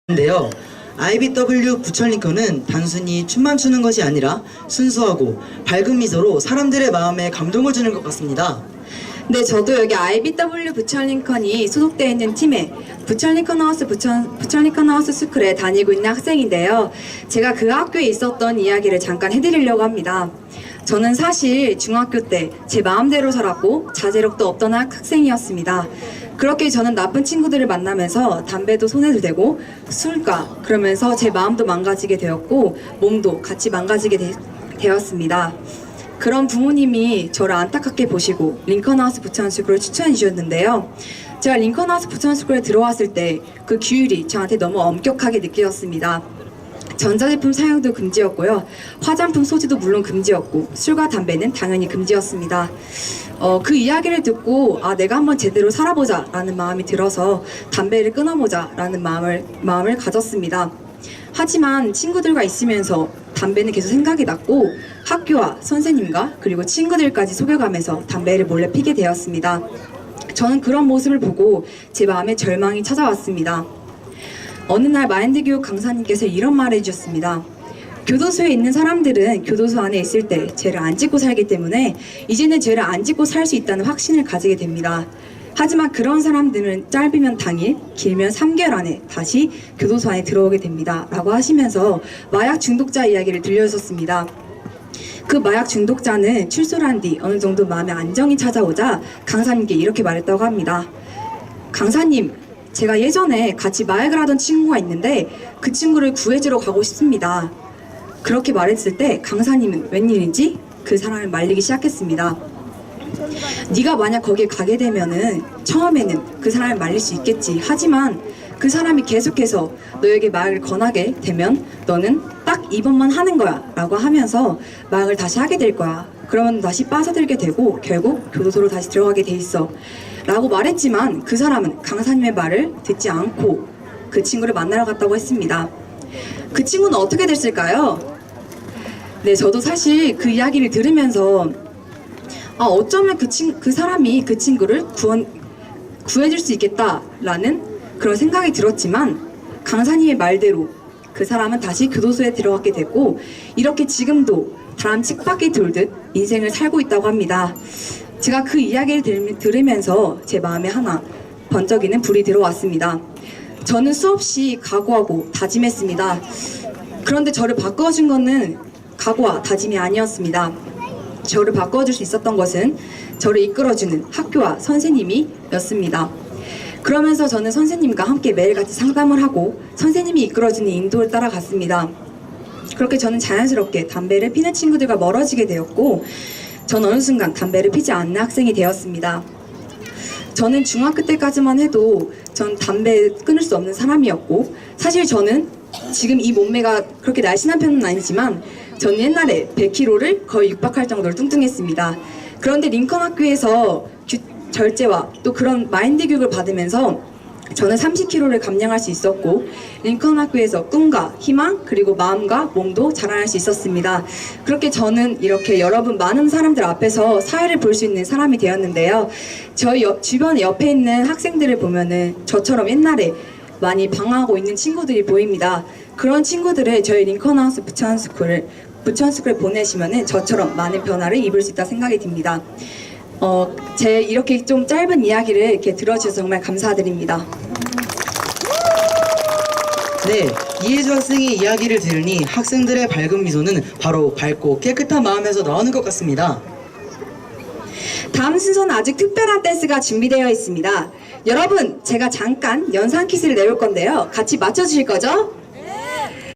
인데요. IBW 부천링컨은 단순히 춤만 추는 것이 아니라 순수하고 밝은 미소로 사람들의 마음에 감동을 주는 것 같습니다. 네, 저도 여기 IBW 부천링컨이 소속되어 있는 팀에 부천링컨하우스 스쿨에 다니고 있는 학생인데요. 제가 그 학교에 있었던 이야기를 잠깐 해드리려고 합니다. 저는 사실 중학교 때 제 마음대로 살았고 자제력도 없던 학생이었습니다. 그렇게 저는 나쁜 친구들을 만나면서 담배도 손에 대고 술과 그러면서 제 마음도 망가지게 되었고 몸도 같이 망가지게 되었습니다. 그런 부모님이 저를 안타깝게 보시고 링컨하우스 부천스쿨을 추천해 주셨는데요. 제가 링컨하우스 부천스쿨에 들어왔을 때 그 규율이 저한테 너무 엄격하게 느껴졌습니다. 전자제품 사용도 금지였고요. 화장품 소지도 물론 금지였고 술과 담배는 당연히 금지였습니다. 그 이야기를 듣고 내가 한번 제대로 살아보자 라는 마음이 들어서 담배를 끊어보자 라는 마음을 가졌습니다. 하지만 친구들과 있으면서 담배는 계속 생각이 났고 학교와 선생님과 그리고 친구들까지 속여가면서 담배를 몰래 피게 되었습니다. 저는 그런 모습을 보고 제 마음에 절망이 찾아왔습니다. 어느 날 마인드 교육 강사님께서 이런 말을 해주셨습니다. 교도소에 있는 사람들은 교도소 안에 있을 때 죄를 안 짓고 살기 때문에 이제는 죄를 안 짓고 살 수 있다는 확신을 가지게 됩니다. 하지만 그런 사람들은 짧으면 당일, 길면 3개월 안에 다시 교도소 안에 들어오게 됩니다. 라고 하시면서 마약 중독자 이야기를 들려주셨습니다. 그 마약 중독자는 출소를 한 뒤 어느 정도 마음의 안정이 찾아오자 강사님께 이렇게 말했다고 합니다. 강사님, 제가 예전에 같이 마약을 하던 친구가 있는데 그 친구를 구해주러 가고 싶습니다. 그렇게 말했을 때 강사님은 웬일인지 그 사람을 말리기 시작했습니다. 네가 만약 거기에 가게 되면은 처음에는 그 사람을 말릴 수 있겠지. 하지만 그 사람이 계속해서 너에게 마약을 권하게 되면 너는 딱 이번만 하는 거야 라고 하면서 마약을 다시 하게 될 거야. 그러면 다시 빠져들게 되고 결국 교도소로 다시 들어가게 돼 있어 라고 말했지만 그 사람은 강사님의 말을 듣지 않고 그 친구를 만나러 갔다고 했습니다. 그 친구는 어떻게 됐을까요? 네, 저도 사실 그 이야기를 들으면서 어쩌면 그 사람이 그 친구를 구해줄 수 있겠다라는 그런 생각이 들었지만 강사님의 말대로 그 사람은 다시 교도소에 들어갔게 됐고 이렇게 지금도 다람 칙밖에 돌듯 인생을 살고 있다고 합니다. 제가 그 이야기를 들으면서 제 마음에 하나 번쩍이는 불이 들어왔습니다. 저는 수없이 각오하고 다짐했습니다. 그런데 저를 바꿔준 거는 각오와 다짐이 아니었습니다. 저를 바꿔줄 수 있었던 것은 저를 이끌어주는 학교와 선생님이었습니다. 그러면서 저는 선생님과 함께 매일같이 상담을 하고 선생님이 이끌어주는 인도를 따라갔습니다. 그렇게 저는 자연스럽게 담배를 피는 친구들과 멀어지게 되었고 저는 어느 순간 담배를 피지 않는 학생이 되었습니다. 저는 중학교 때까지만 해도 전 담배 끊을 수 없는 사람이었고 사실 저는 지금 이 몸매가 그렇게 날씬한 편은 아니지만 저는 옛날에 100kg를 거의 육박할 정도로 뚱뚱했습니다. 그런데 링컨 학교에서 절제와 또 그런 마인드 교육을 받으면서 저는 30kg를 감량할 수 있었고 링컨 학교에서 꿈과 희망 그리고 마음과 몸도 자라날 수 있었습니다. 그렇게 저는 이렇게 여러분 많은 사람들 앞에서 사회를 볼 수 있는 사람이 되었는데요. 저희 주변에 옆에 있는 학생들을 보면은 저처럼 옛날에 많이 방황하고 있는 친구들이 보입니다. 그런 친구들을 저희 링컨하우스 부천스쿨에 보내시면은 저처럼 많은 변화를 입을 수 있다 생각이 듭니다. 제 이렇게 좀 짧은 이야기를 이렇게 들어주셔서 정말 감사드립니다. 네, 이혜주 학생의 이야기를 들으니 학생들의 밝은 미소는 바로 밝고 깨끗한 마음에서 나오는 것 같습니다. 다음 순서는 아주 특별한 댄스가 준비되어 있습니다. 여러분, 제가 잠깐 연상 키스를 내볼 건데요. 같이 맞춰주실 거죠?